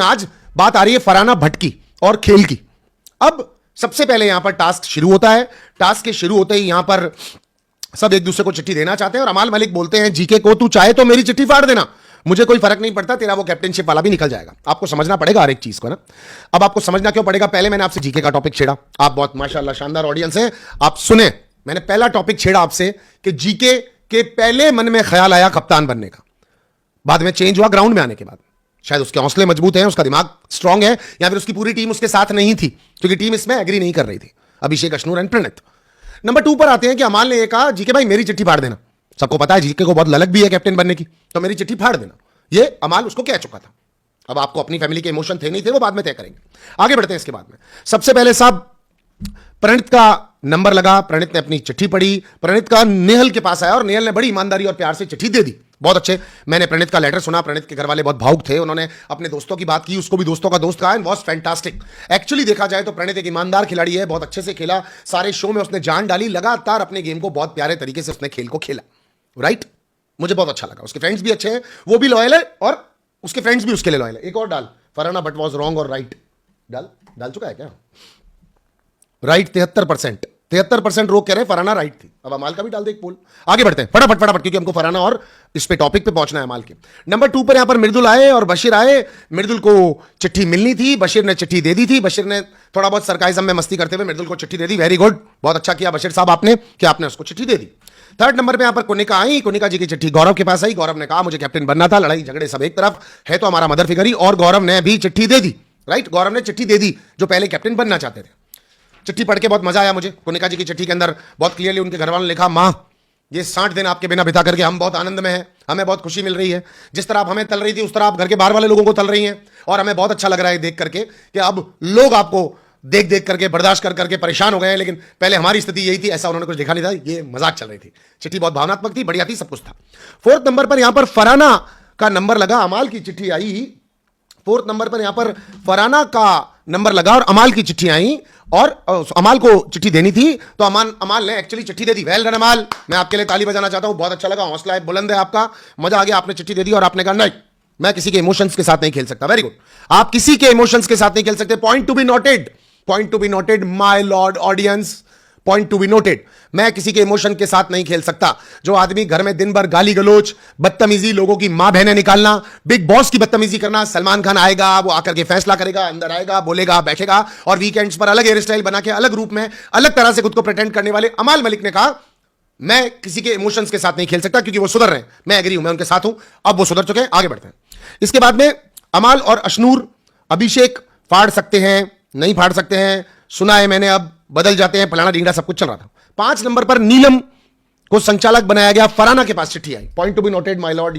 आज बात आ रही है फरहाना भट्ट की और खेल की। अब सबसे पहले यहां पर टास्क शुरू होता है। टास्क के शुरू होते ही यहां पर सब एक दूसरे को चिट्ठी देना चाहते हैं और अमाल मलिक बोलते हैं जीके को, तू चाहे तो मेरी चिट्ठी फाड़ देना, मुझे कोई फर्क नहीं पड़ता, तेरा वो कैप्टनशिप वाला भी निकल जाएगा। आपको समझना पड़ेगा हर एक चीज को ना। अब आपको समझना क्यों पड़ेगा, पहले मैंने आपसे जीके का टॉपिक छेड़ा, आप बहुत माशाल्लाह शानदार ऑडियंस है, आप सुने। मैंने पहला टॉपिक छेड़ा आपसे कि जीके के पहले मन में ख्याल आया कप्तान बनने का, बाद में चेंज हुआ ग्राउंड में आने के बाद। शायद उसके हौसले मजबूत हैं, उसका दिमाग स्ट्रांग है, या फिर उसकी पूरी टीम उसके साथ नहीं थी क्योंकि टीम इसमें एग्री नहीं कर रही थी, अभिषेक, अशनूर एंड प्रणित। नंबर 2 पर आते हैं कि अमाल ने ये कहा जीके भाई मेरी चिट्ठी फाड़ देना। सबको पता है जीके को बहुत ललक भी है कैप्टन बनने की, तो मेरी चिट्ठी फाड़ देना, ये अमाल उसको कह चुका था। अब आपको अपनी फैमिली के इमोशन थे नहीं थे वो बाद में तय करेंगे। आगे बढ़ते हैं इसके बाद में। सबसे पहले साहब प्रणित का नंबर लगा, प्रणित ने अपनी चिट्ठी पढ़ी, प्रणित का नेहल के पास आया और नेहल ने बड़ी ईमानदारी और प्यार से चिट्ठी दे दी। बहुत अच्छे, मैंने प्रणित का लेटर सुना, प्रणित के घर वाले बहुत भावुक थे, उन्होंने अपने दोस्तों की बात की, उसको भी दोस्तों का दोस्त कहा, एंड वाज फैंटास्टिक। एक्चुअली देखा जाए तो प्रणित एक ईमानदार खिलाड़ी है, बहुत अच्छे से खेला, सारे शो में उसने जान डाली, लगातार अपने गेम को बहुत प्यारे तरीके से उसने खेल को खेला। राइट, मुझे बहुत अच्छा लगा। उसके फ्रेंड्स भी अच्छे हैं, वो भी लॉयल है और उसके फ्रेंड्स भी उसके लिए लॉयल है। एक और डाल, फरहाना भट्ट वाज रॉन्ग और राइट, डाल चुका है क्या? राइट 73% लोग कह रहे हैं फरहाना राइट थी। अब अमाल का भी डाल दे एक पोल। आगे बढ़ते हैं फटाफट क्योंकि हमको फरहाना और इस पे टॉपिक पे पहुंचना है अमाल के। नंबर 2 पर यहां पर मृदुल आए और बशीर आए। मृदुल को चिट्ठी मिलनी थी, बशीर ने चिट्ठी दे दी थी। बशीर ने थोड़ा बहुत सरकाइजम में मस्ती करते हुए मृदुल को चिट्ठी दे दी। वेरी गुड, बहुत अच्छा किया बशीर साहब आपने कि आपने उसको चिट्ठी दे दी। 3rd नंबर पे यहां पर कुनिका आई। कुनिका जी की चिट्ठी गौरव के पास आई। गौरव ने कहा मुझे कैप्टन बनना था, लड़ाई झगड़े सब एक तरफ है तो हमारा मदर फिगर ही, और गौरव ने भी चिट्ठी दे दी। राइट, गौरव ने चिट्ठी दे दी जो पहले कैप्टन बनना चाहते थे। चिट्ठी पढ़ के बहुत मजा आया मुझे। कुनिका जी की चिट्ठी के अंदर बहुत क्लियरली उनके घर वालों ने लिखा, मां ये 60 दिन आपके बिना बिता करके हम बहुत आनंद में हैं, हमें बहुत खुशी मिल रही है, जिस तरह आप हमें तल रही थी उस तरह आप घर के बाहर वाले लोगों को तल रही हैं, और हमें बहुत अच्छा लग रहा है देख करके कि अब लोग आपको देख देख करके बर्दाश्त कर करके परेशान हो गए हैं, लेकिन पहले हमारी स्थिति यही थी, ऐसा उन्होंने कुछ देखा नहीं था, ये मजाक चल रही थी। चिट्ठी बहुत भावनात्मक थी, बढ़िया थी, सब कुछ था। 4th नंबर पर यहां पर फरहाना का नंबर लगा, अमाल की चिट्ठी आई। 4th नंबर पर यहां पर फरहाना का नंबर लगा और अमाल की चिट्ठी आई, और अमाल को चिट्ठी देनी थी तो अमाल ने एक्चुअली चिट्ठी दे दी। वेल डन अमाल, मैं आपके लिए ताली बजाना चाहता हूं, बहुत अच्छा लगा, हौसला है बुलंद है आपका, मजा आ गया। आपने चिट्ठी दे दी और आपने कहा नहीं, मैं किसी के इमोशंस के साथ नहीं खेल सकता। वेरी गुड, आप किसी के इमोशंस के साथ नहीं खेल सकते। Point to be noted my Lord audience, point to be noted. मैं किसी के इमोशन के साथ नहीं खेल सकता। जो आदमी घर में दिन भर गाली गलोच, बदतमीजी, लोगों की मां बहनें निकालना, बिग बॉस की बदतमीजी करना, सलमान खान आएगा, वो आकर के फैसला करेगा, अंदर आएगा, बोलेगा, बैठेगा, और वीकेंड्स पर अलग हेयर स्टाइल बना के अलग रूप में अलग तरह से खुद को प्रेटेंड करने वाले अमाल मलिक ने कहा मैं किसी के इमोशंस के साथ नहीं खेल सकता क्योंकि वो सुधर रहे हैं। मैं एग्री हूं, मैं उनके साथ हूं, अब वो सुधर चुके हैं। आगे बढ़ते हैं। इसके बाद में अमाल और अशनूर, अभिषेक फाड़ सकते हैं, नहीं फाड़ सकते हैं, सुना है मैंने, अब बदल जाते हैं, फलाना ढींगड़ा सब कुछ चल रहा था। 5 नंबर पर नीलम को संचालक बनाया गया। फरहाना के पास चिट्ठी आई। Point to be noted my Lord.